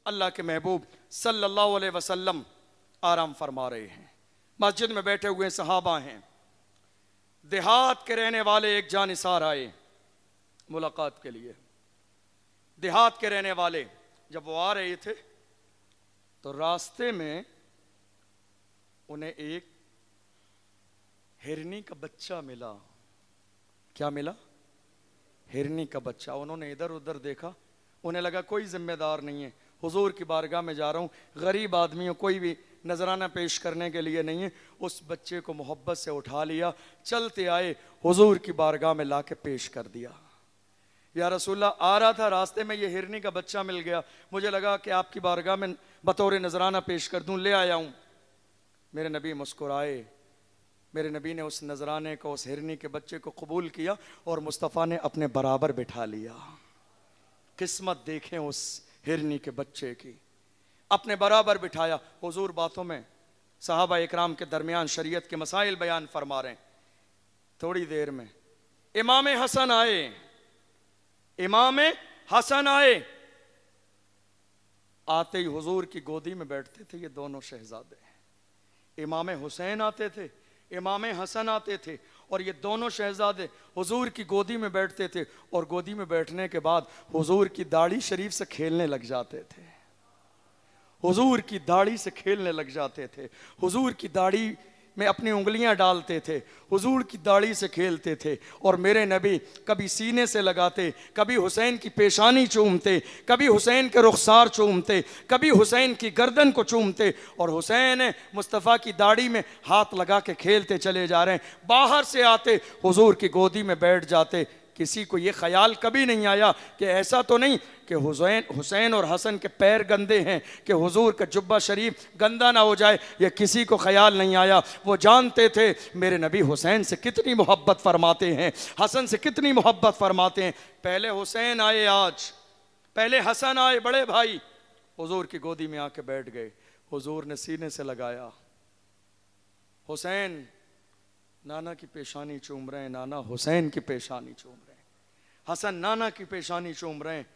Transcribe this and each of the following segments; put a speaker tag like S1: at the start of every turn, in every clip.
S1: अल्लाह के महबूब सल्लल्लाहु अलैहि वसल्लम आराम फरमा रहे हैं, मस्जिद में बैठे हुए सहाबा हैं। देहात के रहने वाले एक जानिसार आए मुलाकात के लिए। देहात के रहने वाले जब वो आ रहे थे तो रास्ते में उन्हें एक हिरनी का बच्चा मिला। क्या मिला? हिरनी का बच्चा। उन्होंने इधर उधर देखा, उन्हें लगा कोई जिम्मेदार नहीं है, हुजूर की बारगाह में जा रहा हूँ, गरीब आदमी हूँ, कोई भी नजराना पेश करने के लिए नहीं है। उस बच्चे को मोहब्बत से उठा लिया, चलते आए, हुजूर की बारगाह में लाके पेश कर दिया। या रसूलल्लाह, आ रहा था रास्ते में ये हिरनी का बच्चा मिल गया, मुझे लगा कि आपकी बारगाह में बतौर नजराना पेश कर दूं, ले आया हूं। मेरे नबी मुस्कुराए, मेरे नबी ने उस नजराने को, उस हिरनी के बच्चे को कबूल किया और मुस्तफ़ा ने अपने बराबर बिठा लिया। किस्मत देखें उस हिरनी के बच्चे की, अपने बराबर बिठाया। हुजूर बातों में सहाबा इकराम के दरमियान शरीयत के मसाइल बयान फरमा रहे हैं। थोड़ी देर में इमाम हसन आए, इमाम हसन आए। आते ही हुजूर की गोदी में बैठते थे ये दोनों शहजादे। इमाम हुसैन आते थे, इमाम हसन आते थे, और ये दोनों शहजादे हुजूर की गोदी में बैठते थे। और गोदी में बैठने के बाद हुजूर की दाढ़ी शरीफ से खेलने लग जाते थे, हुजूर की दाढ़ी से खेलने लग जाते थे, हुजूर की दाढ़ी में अपनी उंगलियां डालते थे, हुजूर की दाढ़ी से खेलते थे। और मेरे नबी कभी सीने से लगाते, कभी हुसैन की पेशानी चूमते, कभी हुसैन के रुखसार चूमते, कभी हुसैन की गर्दन को चूमते, और हुसैन मुस्तफ़ा की दाढ़ी में हाथ लगा के खेलते चले जा रहे हैं। बाहर से आते हुजूर की गोदी में बैठ जाते। किसी को ये ख्याल कभी नहीं आया कि ऐसा तो नहीं कि हुसैन और हसन के पैर गंदे हैं, कि हुजूर का जुब्बा शरीफ गंदा ना हो जाए, ये किसी को ख्याल नहीं आया। वो जानते थे मेरे नबी हुसैन से कितनी मोहब्बत फरमाते हैं, हसन से कितनी मोहब्बत फरमाते हैं। पहले हुसैन आए, आज पहले हसन आए, बड़े भाई हुजूर की गोदी में आके बैठ गए। हुजूर ने सीने से लगाया, हुसैन नाना की पेशानी चूम रहे हैं, नाना हुसैन की पेशानी चूम रहे हैं, हसन नाना की पेशानी चूम रहे हैं,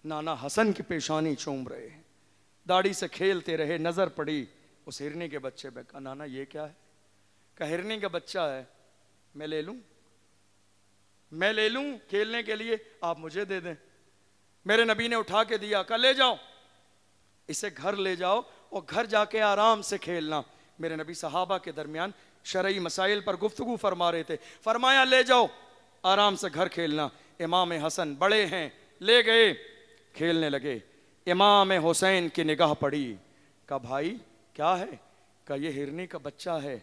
S1: नाना हसन की पेशानी चूम रहे हैं। दाढ़ी से खेलते रहे, नजर पड़ी उस हिरनी के बच्चे पे। कहा नाना ये क्या है? कहा हिरनी का बच्चा है, मैं ले लूं, मैं ले लूं खेलने के लिए, आप मुझे दे दें। मेरे नबी ने उठा के दिया, कहा ले जाओ, इसे घर ले जाओ और घर जाके आराम से खेलना। मेरे नबी सहाबा के दरमियान शरई मसाइल पर गुफ्तगू फरमा रहे थे। फरमाया ले जाओ, आराम से घर खेलना। इमाम हसन बड़े हैं, ले गए, खेलने लगे। इमाम हुसैन की निगाह पड़ी, कहा भाई क्या है? कहा ये हिरनी का बच्चा है,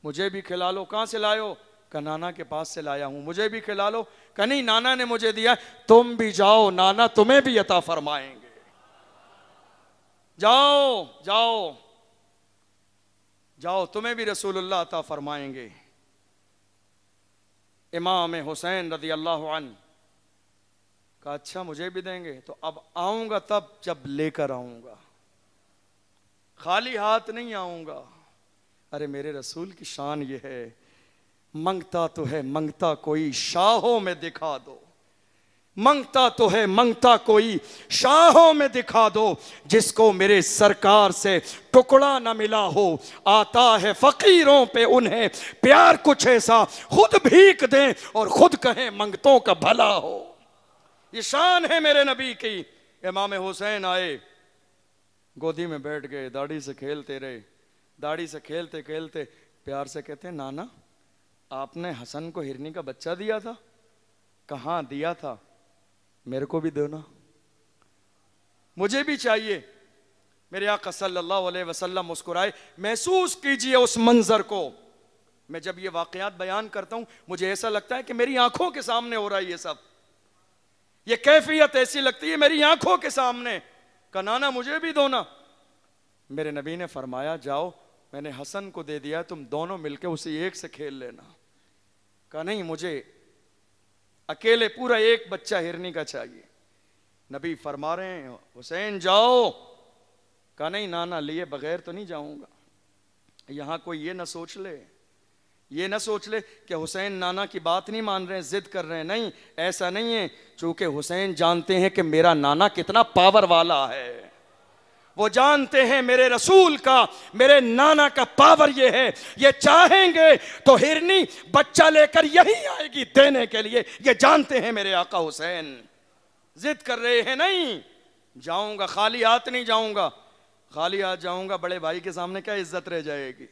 S1: मुझे भी खिला लो। कहाँ से लायो? कहा नाना के पास से लाया हूं, मुझे भी खिला लो। कहा नहीं, नाना ने मुझे दिया, तुम भी जाओ, नाना तुम्हें भी अता फरमाएंगे। जाओ जाओ जाओ, तुम्हें भी रसूलुल्लाह अता फरमाएंगे। इमाम हुसैन रज़ी अल्लाहु अन्हु कहा अच्छा मुझे भी देंगे, तो अब आऊंगा तब जब लेकर आऊंगा, खाली हाथ नहीं आऊंगा। अरे मेरे रसूल की शान ये है, मंगता तो है मंगता कोई शाहों में दिखा दो, मंगता तो है मंगता कोई शाहों में दिखा दो, जिसको मेरे सरकार से टुकड़ा न मिला हो, आता है फकीरों पे उन्हें प्यार कुछ ऐसा, खुद भीख दें और खुद कहें मंगतों का भला हो। ये शान है मेरे नबी की। इमाम हुसैन आए, गोदी में बैठ गए, दाढ़ी से खेलते रहे। दाढ़ी से खेलते खेलते प्यार से कहते हैं नाना आपने हसन को हिरनी का बच्चा दिया था? कहाँ दिया था, मेरे को भी दो ना, मुझे भी चाहिए। मेरे आका सल्लल्लाहु अलैहि वसल्लम मुस्कुराए। महसूस कीजिए उस मंजर को। मैं जब ये वाकयात बयान करता हूं मुझे ऐसा लगता है कि मेरी आंखों के सामने हो रहा है ये सब, ये कैफियत ऐसी लगती है मेरी आंखों के सामने। कहा नाना मुझे भी दो ना। मेरे नबी ने फरमाया जाओ, मैंने हसन को दे दिया, तुम दोनों मिलकर उसे एक से खेल लेना। कहा नहीं, मुझे अकेले पूरा एक बच्चा हिरनी का चाहिए। नबी फरमा रहे हैं हुसैन जाओ। कहा नहीं नाना, लिए बगैर तो नहीं जाऊंगा। यहां कोई ये ना सोच ले, ये ना सोच ले कि हुसैन नाना की बात नहीं मान रहे हैं, जिद कर रहे हैं। नहीं, ऐसा नहीं है। चूंकि हुसैन जानते हैं कि मेरा नाना कितना पावर वाला है, वो जानते हैं मेरे रसूल का, मेरे नाना का पावर ये है, ये चाहेंगे तो हिरनी बच्चा लेकर यही आएगी देने के लिए। ये जानते हैं मेरे आका हुसैन। जिद कर रहे हैं, नहीं जाऊंगा, खाली हाथ नहीं जाऊंगा। खाली हाथ जाऊंगा बड़े भाई के सामने क्या इज्जत रह जाएगी।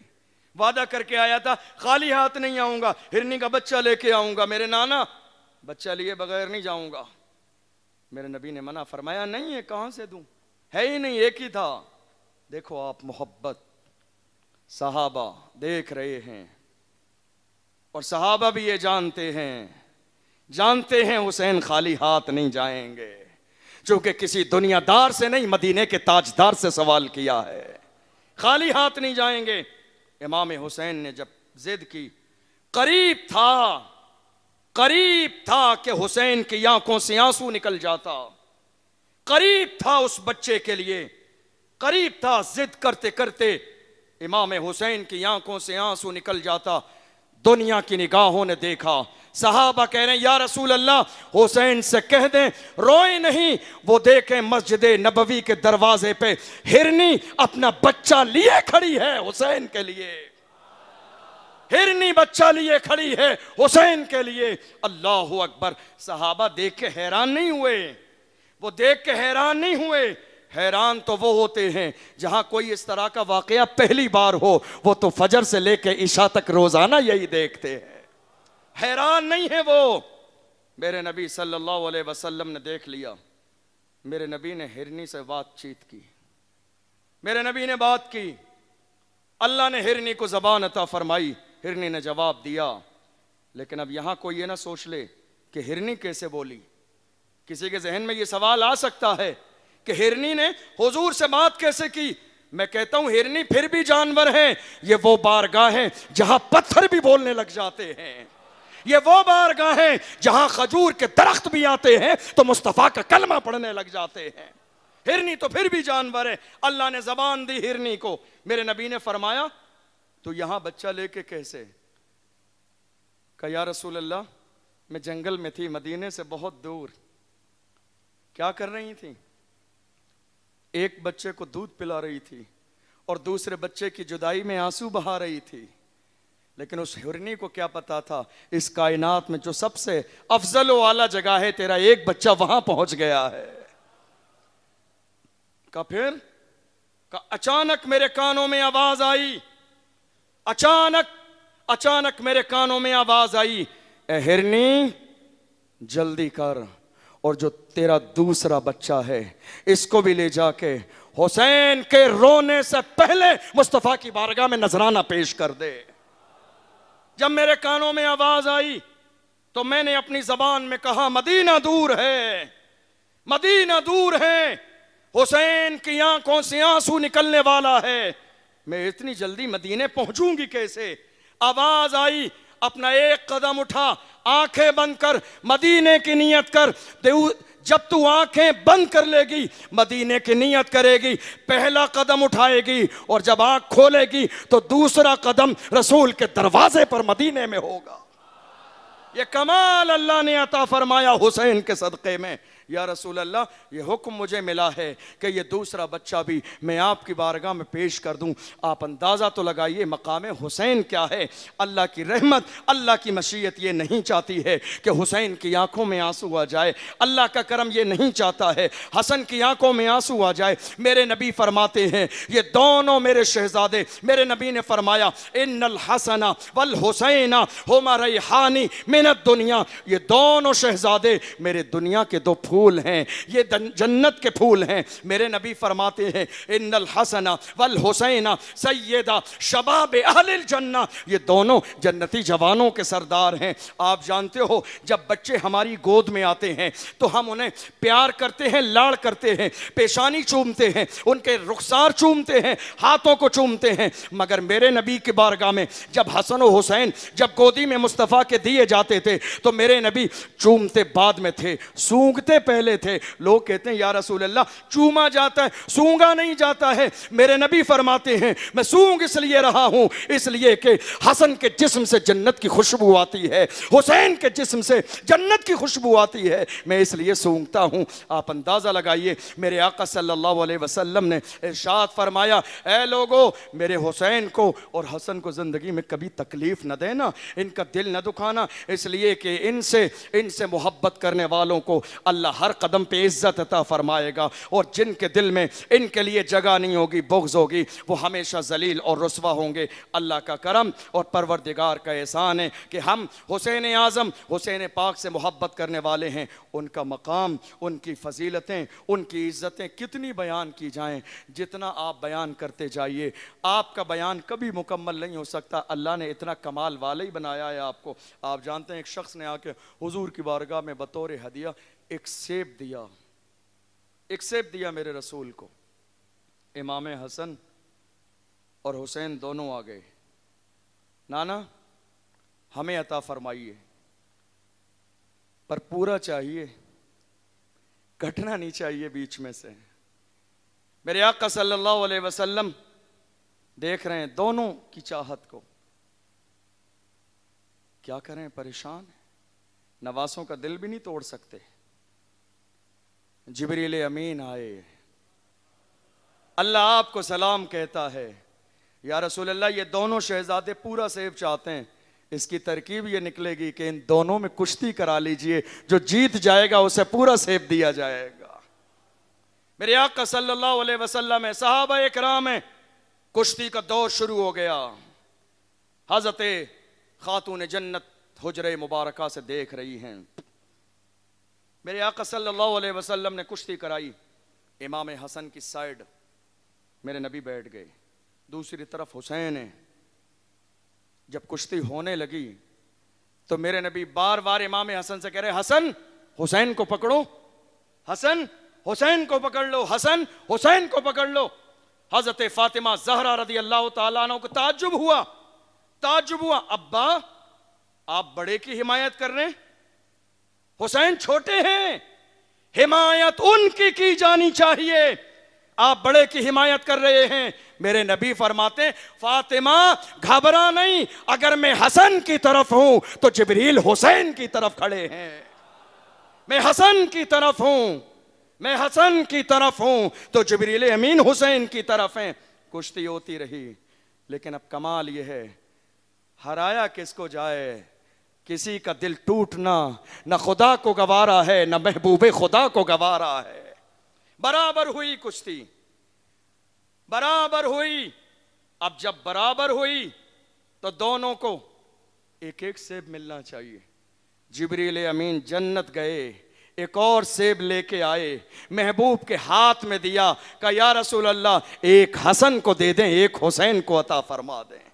S1: वादा करके आया था खाली हाथ नहीं आऊंगा, हिरनी का बच्चा लेके आऊंगा। मेरे नाना, बच्चा लिए बगैर नहीं जाऊंगा। मेरे नबी ने मना फरमाया, नहीं है, कहां से दूं, है ही नहीं, एक ही था। देखो आप मोहब्बत, सहाबा देख रहे हैं और सहाबा भी ये जानते हैं हुसैन खाली हाथ नहीं जाएंगे, क्योंकि किसी दुनियादार से नहीं, मदीने के ताजदार से सवाल किया है, खाली हाथ नहीं जाएंगे। इमाम हुसैन ने जब जिद की, करीब था कि हुसैन की आंखों से आंसू निकल जाता, करीब था उस बच्चे के लिए, करीब था। जिद करते करते इमाम हुसैन की आंखों से आंसू निकल जाता। दुनिया की निगाहों ने देखा, सहाबा कह रहे हैं, या रसूल अल्लाह, हुसैन से कह दें रोए नहीं। वो देखें मस्जिद नबवी के दरवाजे पे हिरनी अपना बच्चा लिए खड़ी है हुसैन के लिए, हिरनी बच्चा लिए खड़ी है हुसैन के लिए। अल्लाहु अकबर। सहाबा देख के हैरान नहीं हुए, वो देख के हैरान नहीं हुए। हैरान तो वो होते हैं जहां कोई इस तरह का वाकया पहली बार हो, वो तो फजर से लेके इशा तक रोजाना यही देखते हैं, हैरान नहीं है वो। मेरे नबी सल्लल्लाहु अलैहि वसल्लम ने देख लिया, मेरे नबी ने हिरनी से बातचीत की, मेरे नबी ने बात की, अल्लाह ने हिरनी को जबान अता फरमाई, हिरनी ने जवाब दिया। लेकिन अब यहां कोई ये ना सोच ले कि हिरनी कैसे बोली। किसी के जहन में ये सवाल आ सकता है कि हिरनी ने हुजूर से बात कैसे की। मैं कहता हूं हिरनी फिर भी जानवर है, ये वो बारगाह है जहां पत्थर भी बोलने लग जाते हैं, ये वो बारगाह है जहां खजूर के दरख्त भी आते हैं तो मुस्तफा का कलमा पढ़ने लग जाते हैं। हिरनी तो फिर भी जानवर है, अल्लाह ने जबान दी हिरनी को। मेरे नबी ने फरमाया, तो यहां बच्चा लेके कैसे? कहा, या रसूल अल्लाह, मैं जंगल में थी, मदीने से बहुत दूर। क्या कर रही थी? एक बच्चे को दूध पिला रही थी और दूसरे बच्चे की जुदाई में आंसू बहा रही थी। लेकिन उस हिरनी को क्या पता था, इस कायनात में जो सबसे अफजल वाला जगह है, तेरा एक बच्चा वहां पहुंच गया है। का फिर का अचानक मेरे कानों में आवाज आई, अचानक मेरे कानों में आवाज आई, ए हिरनी जल्दी कर, और जो तेरा दूसरा बच्चा है इसको भी ले जाके हुसैन के रोने से पहले मुस्तफा की बारगाह में नजराना पेश कर दे। जब मेरे कानों में आवाज आई तो मैंने अपनी जबान में कहा, मदीना दूर है, मदीना दूर है, हुसैन की आंखों से आंसू निकलने वाला है, मैं इतनी जल्दी मदीने पहुंचूंगी कैसे? आवाज आई, अपना एक कदम उठा, आंखें बंद कर, मदीने की नियत कर। जब तू आंखें बंद कर लेगी, मदीने की नियत करेगी, पहला कदम उठाएगी, और जब आंख खोलेगी तो दूसरा कदम रसूल के दरवाजे पर मदीने में होगा। ये कमाल अल्लाह ने अता फरमाया हुसैन के सदक़े में। या रसूल अल्लाह, ये हुक्म मुझे मिला है कि ये दूसरा बच्चा भी मैं आपकी बारगाह में पेश कर दूं। आप अंदाज़ा तो लगाइए मकाम हुसैन क्या है। अल्लाह की रहमत, अल्लाह की मशीयत ये नहीं चाहती है कि हुसैन की आंखों में आंसू आ जाए, अल्लाह का करम ये नहीं चाहता है हसन की आंखों में आंसू आ जाए। मेरे नबी फरमाते हैं, ये दोनों मेरे शहजादे, मेरे नबी ने फरमाया, इन्नल हसना वल हुसैना हुमा रैहानी मिनद दुनिया, ये दोनों शहजादे मेरे दुनिया के दो फूल हैं, ये जन्नत के फूल हैं। मेरे नबी फरमाते हैं, इन्नल हसना वल हुसैना सय्यदा शबाब अहलिल जन्ना, ये दोनों जन्नती जवानों के सरदार हैं। आप जानते हो, जब बच्चे हमारी गोद में आते हैं तो हम उन्हें प्यार करते हैं, लाड़ करते हैं, पेशानी चूमते हैं, उनके रुखसार चूमते हैं, हाथों को चूमते हैं। मगर मेरे नबी की बारगाह में जब हसन और हुसैन जब गोदी में मुस्तफ़ा के दिए जाते थे तो मेरे नबी चूमते बाद में थे, सूंघते पहले थे। लोग कहते हैं या रसूल अल्लाह चूमा जाता है, सूंघा नहीं जाता है। मेरे नबी फरमाते हैं मैं सूंघ इसलिए रहा हूं इसलिए कि हसन के जिस्म से जन्नत की खुशबू आती है, हुसैन के जिस्म से जन्नत की खुशबू आती है, मैं इसलिए सूंघता हूं। आप अंदाजा लगाइए मेरे आका सल्लल्लाहु अलैहि वसल्लम ने इरशाद फरमाया, ऐ लोगों मेरे हुसैन को और हसन को जिंदगी में कभी तकलीफ न देना, इनका दिल न दुखाना, इसलिए कि इनसे मोहब्बत करने वालों को अल्लाह हर कदम पे इज्जत अता फरमाएगा, और जिनके दिल में इनके लिए जगह नहीं होगी, बुग़्ज़ होगी, वो हमेशा जलील और रुस्वा होंगे। अल्लाह का करम और परवरदिगार का एहसान है कि हम हुसैन आज़म हुसैन पाक से मोहब्बत करने वाले हैं। उनका मकाम, उनकी फजीलतें, उनकी इज़्ज़तें कितनी बयान की जाएं, जितना आप बयान करते जाइए आपका बयान कभी मुकम्मल नहीं हो सकता। अल्लाह ने इतना कमाल वाला ही बनाया है आपको। आप जानते हैं एक शख्स ने आके हुजूर की बारगाह में बतौर हदिया एक सेब दिया, एक सेब दिया मेरे रसूल को। इमाम हसन और हुसैन दोनों आ गए, नाना हमें अता फरमाइए, पर पूरा चाहिए, घटना नहीं चाहिए बीच में से। मेरे आका सल्लल्लाहु अलैहि वसल्लम देख रहे हैं दोनों की चाहत को, क्या करें, परेशान है, नवासों का दिल भी नहीं तोड़ सकते। जिब्रील अमीन आए, अल्लाह आपको सलाम कहता है, या रसूल अल्लाह ये दोनों शहजादे पूरा सेब चाहते हैं, इसकी तरकीब ये निकलेगी कि इन दोनों में कुश्ती करा लीजिए, जो जीत जाएगा उसे पूरा सेब दिया जाएगा। मेरे आका सल्लल्लाहु अलैहि वसल्लम है, सहाबा इकराम है, कुश्ती का दौर शुरू हो गया। हज़रत खातून जन्नत हुजरे मुबारका से देख रही हैं। मेरे आका सल्लल्लाहु अलैहि वसल्लम ने कुश्ती कराई, इमाम हसन की साइड मेरे नबी बैठ गए, दूसरी तरफ हुसैन है। जब कुश्ती होने लगी तो मेरे नबी बार बार इमाम हसन से कह रहे, हसन हुसैन को पकड़ो, हसन हुसैन को पकड़ लो, हसन हुसैन को पकड़ लो। हजरत फातिमा ज़हरा रदी अल्लाह तआला अन्हा को ताज्जुब हुआ, अब्बा आप बड़े की हिमायत कर रहे हैं, हुसैन छोटे हैं, हिमायत उनकी की जानी चाहिए, आप बड़े की हिमायत कर रहे हैं। मेरे नबी फरमाते, फातिमा घबरा नहीं, अगर मैं हसन की तरफ हूं तो जिब्रील हुसैन की तरफ खड़े हैं, मैं हसन की तरफ हूं, मैं हसन की तरफ हूं तो जिब्रील अमीन हुसैन की तरफ हैं। कुश्ती होती रही, लेकिन अब कमाल यह है, हराया किसको जाए, किसी का दिल टूटना न खुदा को गवारा है, न महबूबे खुदा को गवारा है। बराबर हुई कुश्ती, बराबर हुई। अब जब बराबर हुई तो दोनों को एक एक सेब मिलना चाहिए। जिब्रील अमीन जन्नत गए, एक और सेब लेके आए, महबूब के हाथ में दिया, कहा या रसूल अल्लाह एक हसन को दे दें, एक हुसैन को अता फरमा दें।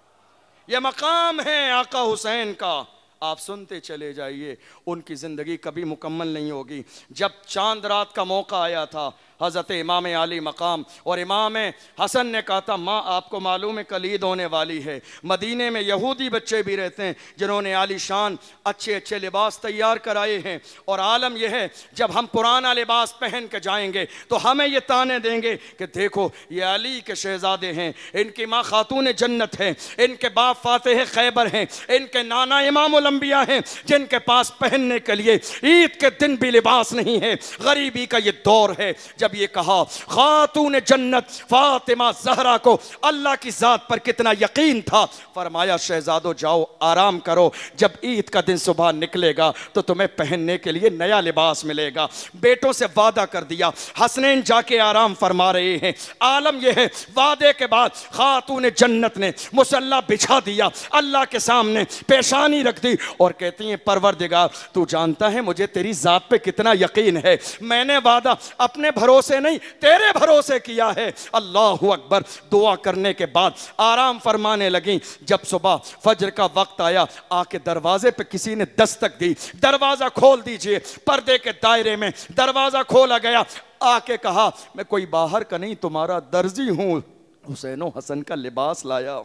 S1: यह मकाम है आका हुसैन का, आप सुनते चले जाइए, उनकी ज़िंदगी कभी मुकम्मल नहीं होगी। जब चांद रात का मौका आया था, हज़रत इमाम अली मकाम और इमाम हसन ने कहा था, माँ आपको मालूम है कल ईद होने वाली है, मदीने में यहूदी बच्चे भी रहते हैं जिन्होंने आलीशान अच्छे अच्छे लिबास तैयार कराए हैं, और आलम यह है जब हम पुराना लिबास पहन के जाएंगे तो हमें ये ताने देंगे कि देखो ये अली के शहजादे हैं, इनकी माँ खातून जन्नत है, इनके बाप फातेह खैबर हैं, इनके नाना इमामुल अंबिया हैं, जिनके पास पहनने के लिए ईद के दिन भी लिबास नहीं है। गरीबी का ये दौर है। जब ये कहा खातून जन्नत फातिमा ज़हरा को अल्लाह की ज़ात पर कितना यकीन था, फरमाया शहजादो जाओ आराम करो, जब ईद का दिन सुबह निकलेगा तो तुम्हें पहनने के लिए नया लिबास मिलेगा। बेटों से वादा कर दिया, हसनैन जाके आराम फरमा रहे हैं। आलम यह है वादे के बाद खातून जन्नत ने मुसल्ला बिछा दिया, अल्लाह के सामने पेशानी रख दी और कहती हैं परवरदिगार तू जानता है मुझे तेरी ज़ात पे कितना यकीन है, मैंने वादा अपने भरोसे नहीं तेरे भरोसे किया है। अल्लाहु अकबर। दुआ करने के बाद आराम फरमाने लगी। जब सुबह फजर का वक्त आया, आके दरवाजे पे किसी ने दस्तक दी, दरवाजा खोल दीजिए। पर्दे के दायरे में दरवाजा खोला गया, आके कहा मैं कोई बाहर का नहीं, तुम्हारा दर्जी हूं, हुसैन हसन का लिबास लाया।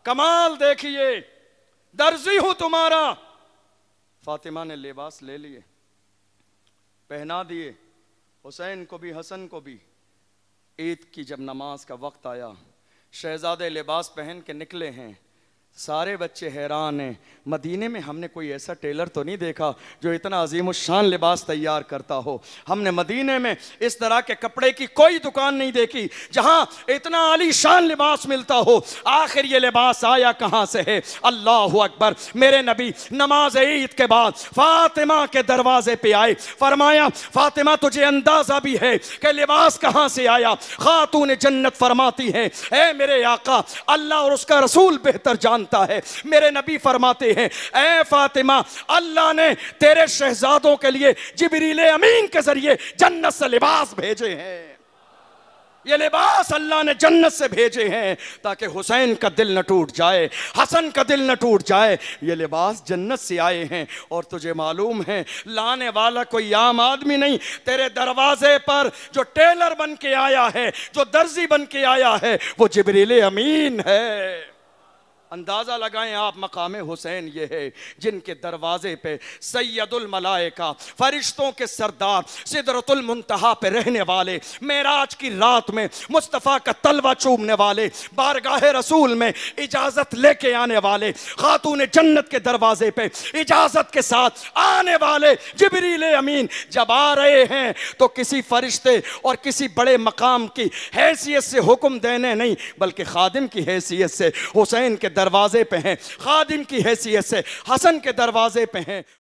S1: कमाल देखिए, दर्जी हूं तुम्हारा। फातिमा ने लिबास ले लिए, पहना दिए, हुसैन को भी हसन को भी। ईद की जब नमाज का वक्त आया, शहजादे लिबास पहन के निकले हैं, सारे बच्चे हैरान हैं। मदीने में हमने कोई ऐसा टेलर तो नहीं देखा जो इतना अजीमुशान लिबास तैयार करता हो। हमने मदीने में इस तरह के कपड़े की कोई दुकान नहीं देखी जहां इतना आलीशान लिबास मिलता हो। आखिर ये लिबास आया कहां से है? अल्लाह अकबर। मेरे नबी नमाज ईद के बाद फातिमा के दरवाजे पे आए, फरमाया फातिमा तुझे अंदाजा भी है कि लिबास कहां से आया? खातून जन्नत फरमाती है, ऐ मेरे आका, अल्लाह और उसका रसूल बेहतर जानता है। मेरे नबी फरमाते हैं, ऐ फातिमा, अल्लाह ने तेरे शहजादों के लिए जिब्रील अमीन के जरिए जन्नत से लिबास भेजे हैं। ये लिबास अल्लाह ने जन्नत से भेजे हैं ताकि हुसैन का दिल न टूट जाए, हसन का दिल न टूट जाए। ये लिबास जन्नत से आए हैं। और तुझे मालूम है लाने वाला कोई आम आदमी नहीं, तेरे दरवाजे पर जो टेलर बन के आया है, जो दर्जी बन के आया है, वो जिब्रील अमीन है। अंदाज़ा लगाएं आप, मकाम हुसैन ये है जिनके दरवाजे पे सैयदुल मलाइका, फरिश्तों के सरदार, सिदरतुल मुंतहा पे रहने वाले, मेराज की रात में मुस्तफ़ा का तलवा चूमने वाले, बारगाह रसूल में इजाज़त लेके आने वाले, खातून जन्नत के दरवाजे पे इजाज़त के साथ आने वाले जिब्रील अमीन जब आ रहे हैं तो किसी फरिश्ते और किसी बड़े मकाम की हैसियत से हुक्म देने नहीं, बल्कि खादिम की हैसियत से हुसैन के दरवाजे पे हैं, खादिम की हैसियत से हसन के दरवाजे पे हैं।